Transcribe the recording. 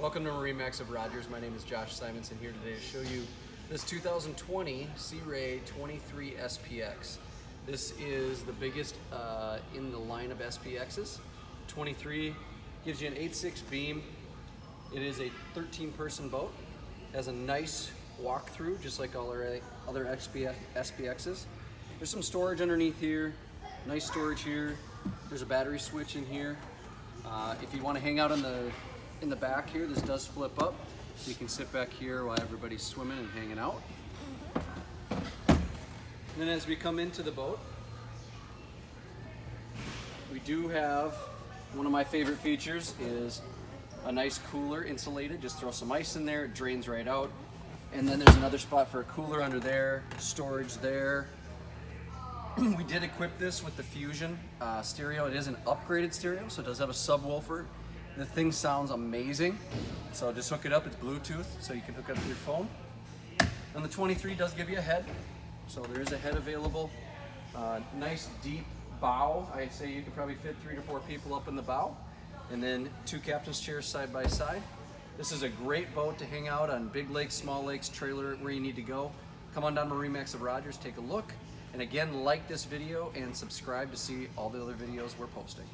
Welcome to MarineMax of Rogers. My name is Josh Simonson here today to show you this 2020 SEARAY 23 SPX. This is the biggest in the line of SPXs. 23 gives you an 8.6 beam. It is a 13-person boat. Has a nice walkthrough, just like all our other SPXs. There's some storage underneath here. Nice storage here. There's a battery switch in here. If you want to hang out in the back here, this does flip up. So you can sit back here while everybody's swimming and hanging out. And then as we come into the boat, we do have one of my favorite features is a nice cooler, insulated. Just throw some ice in there, it drains right out. And then there's another spot for a cooler under there, storage there. We did equip this with the Fusion stereo. It is an upgraded stereo, so it does have a subwoofer. The thing sounds amazing. So just hook it up, it's Bluetooth, so you can hook it up to your phone. And the 23 does give you a head. So there is a head available. Nice deep bow. I'd say you could probably fit 3 to 4 people up in the bow. And then 2 captain's chairs side by side. This is a great boat to hang out on big lakes, small lakes, trailer where you need to go. Come on down to MarineMax of Rogers, take a look. And again, like this video and subscribe to see all the other videos we're posting.